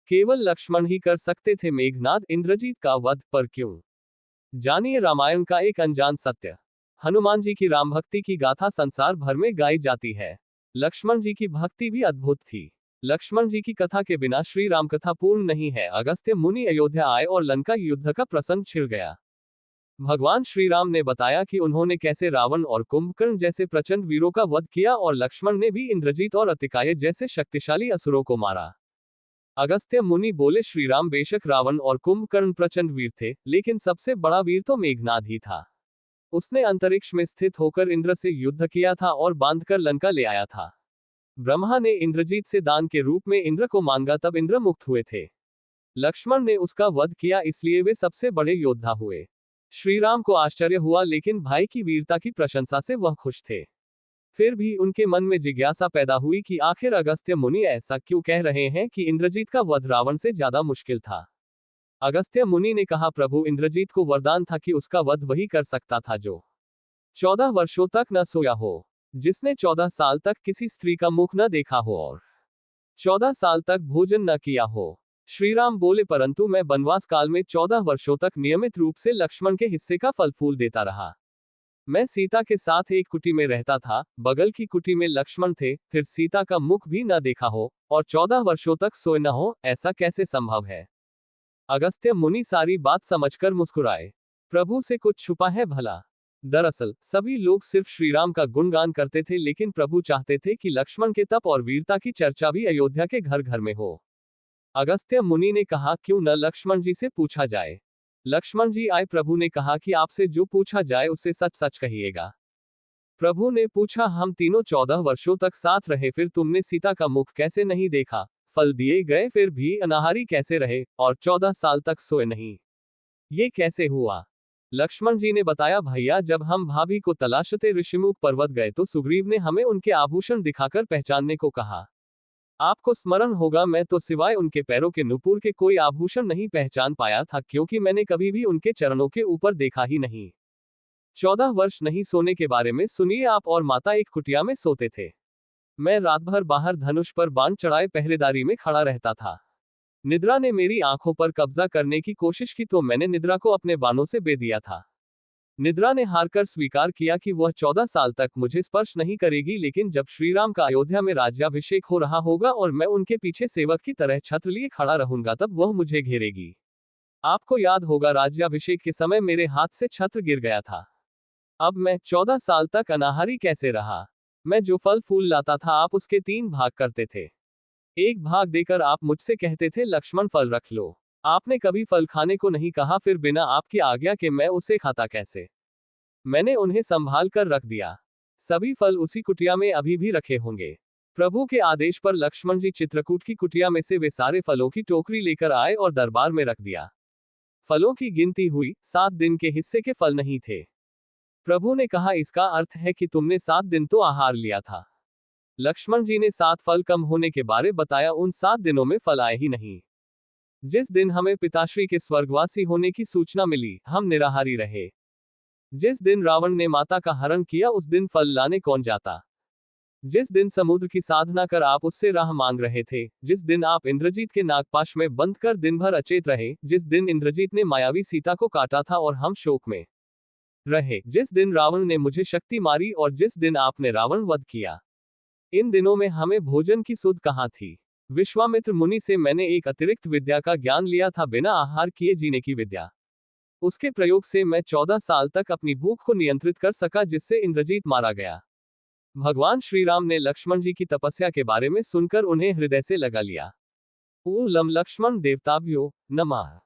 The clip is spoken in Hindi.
केवल लक्ष्मण ही कर सकते थे मेघनाद इंद्रजीत का वध, पर क्यों? जानिए रामायण का एक अनजान सत्य। हनुमान जी की राम भक्ति की गाथा संसार भर में गाई जाती है। लक्ष्मण जी की भक्ति भी अद्भुत थी। लक्ष्मण जी की कथा के बिना श्री राम कथा पूर्ण नहीं है। अगस्त्य मुनि अयोध्या आए और लंका युद्ध का प्रसंग छिड़ गया। भगवान श्री राम ने बताया कि उन्होंने कैसे रावण और कुंभकर्ण जैसे प्रचंड वीरों का वध किया और लक्ष्मण ने भी इंद्रजीत और अतिकाय जैसे शक्तिशाली असुरों को मारा। अगस्त्य मुनि बोले, श्रीराम बेशक रावण और कुंभकर्ण प्रचंड वीर थे, लेकिन सबसे बड़ा वीर तो मेघनाद ही था। उसने अंतरिक्ष में स्थित होकर इंद्र से युद्ध किया था और बांधकर लंका ले आया था। ब्रह्मा ने इंद्रजीत से दान के रूप में इंद्र को मांगा, तब इंद्र मुक्त हुए थे। लक्ष्मण ने उसका वध किया, इसलिए वे सबसे बड़े योद्धा हुए। श्रीराम को आश्चर्य हुआ, लेकिन भाई की वीरता की प्रशंसा से वह खुश थे। फिर भी उनके मन में जिज्ञासा पैदा हुई कि आखिर अगस्त्य मुनि ऐसा क्यों कह रहे हैं कि इंद्रजीत का वध रावण से ज्यादा मुश्किल था। अगस्त्य मुनि ने कहा, प्रभु, इंद्रजीत को वरदान था कि उसका वध वही कर सकता था जो 14 वर्षों तक न सोया हो, जिसने 14 साल तक किसी स्त्री का मुख न देखा हो और 14 साल तक भोजन न किया हो। श्रीराम बोले, परंतु मैं वनवास काल में 14 वर्षों तक नियमित रूप से लक्ष्मण के हिस्से का फल फूल देता रहा। मैं सीता के साथ एक कुटी में रहता था, बगल की कुटी में लक्ष्मण थे, फिर सीता का मुख भी न देखा हो और 14 वर्षों तक सोए न हो, ऐसा कैसे संभव है? अगस्त्य मुनि सारी बात समझकर मुस्कुराए। प्रभु से कुछ छुपा है भला? दरअसल सभी लोग सिर्फ श्रीराम का गुणगान करते थे, लेकिन प्रभु चाहते थे कि लक्ष्मण के तप और वीरता की चर्चा भी अयोध्या के घर घर में हो। अगस्त्य मुनि ने कहा, क्यों न लक्ष्मण जी से पूछा जाए। लक्ष्मण जी आए। प्रभु ने कहा कि आपसे जो पूछा जाए उससे सच सच कहिएगा। प्रभु ने पूछा, हम तीनों 14 वर्षों तक साथ रहे, फिर तुमने सीता का मुख कैसे नहीं देखा? फल दिए गए फिर भी अनाहारी कैसे रहे और 14 साल तक सोए नहीं? ये कैसे हुआ? लक्ष्मण जी ने बताया, भैया, जब हम भाभी को तलाशते ऋषिमुख पर्वत गए तो सुग्रीव ने हमें उनके आभूषण दिखाकर पहचानने को कहा। आपको स्मरण होगा, मैं तो सिवाय उनके पैरों के नुपुर के कोई आभूषण नहीं पहचान पाया था, क्योंकि मैंने कभी भी उनके चरणों के ऊपर देखा ही नहीं। 14 वर्ष नहीं सोने के बारे में सुनिए, आप और माता एक कुटिया में सोते थे। मैं रात भर बाहर धनुष पर बाण चढ़ाए पहरेदारी में खड़ा रहता था। निद्रा ने मेरी आंखों पर कब्जा करने की कोशिश की तो मैंने निद्रा को अपने बाणों से बे दिया था। निद्रा ने हारकर स्वीकार किया कि वह 14 साल तक मुझे स्पर्श नहीं करेगी, लेकिन जब श्रीराम का अयोध्या में राज्याभिषेक हो रहा होगा और मैं उनके पीछे सेवक की तरह छत्र लिए खड़ा रहूंगा, तब वह मुझे घेरेगी। आपको याद होगा, राज्याभिषेक के समय मेरे हाथ से छत्र गिर गया था। अब मैं 14 साल तक अनाहारी कैसे रहा? मैं जो फल फूल लाता था, आप उसके 3 भाग करते थे। एक भाग देकर आप मुझसे कहते थे, लक्ष्मण फल रख लो। आपने कभी फल खाने को नहीं कहा, फिर बिना आपकी आज्ञा के मैं उसे खाता कैसे? मैंने उन्हें संभाल कर रख दिया। सभी फल उसी कुटिया में अभी भी रखे होंगे। प्रभु के आदेश पर लक्ष्मण जी चित्रकूट की कुटिया में से वे सारे फलों की टोकरी लेकर आए और दरबार में रख दिया। फलों की गिनती हुई, 7 दिन के हिस्से के फल नहीं थे। प्रभु ने कहा, इसका अर्थ है कि तुमने 7 दिन तो आहार लिया था। लक्ष्मण जी ने 7 फल कम होने के बारे बताया। उन 7 दिनों में फल आए ही नहीं। जिस दिन हमें पिताश्री के स्वर्गवासी होने की सूचना मिली, हम निराहारी रहे। जिस दिन रावण ने माता का हरण किया, उस दिन फल लाने कौन जाता? जिस दिन समुद्र की साधना कर आप उससे राह मांग रहे थे, जिस दिन आप इंद्रजीत के नागपाश में बंद कर दिन भर अचेत रहे, जिस दिन इंद्रजीत ने मायावी सीता को काटा था और हम शोक में रहे, जिस दिन रावण ने मुझे शक्ति मारी और जिस दिन आपने रावण वध किया, इन दिनों में हमें भोजन की सुध कहाँ थी? विश्वामित्र मुनि से मैंने एक अतिरिक्त विद्या का ज्ञान लिया था, बिना आहार किए जीने की विद्या। उसके प्रयोग से मैं 14 साल तक अपनी भूख को नियंत्रित कर सका, जिससे इंद्रजीत मारा गया। भगवान श्रीराम ने लक्ष्मण जी की तपस्या के बारे में सुनकर उन्हें हृदय से लगा लिया। ऊलम लक्ष्मण देवताभ्यो नमः।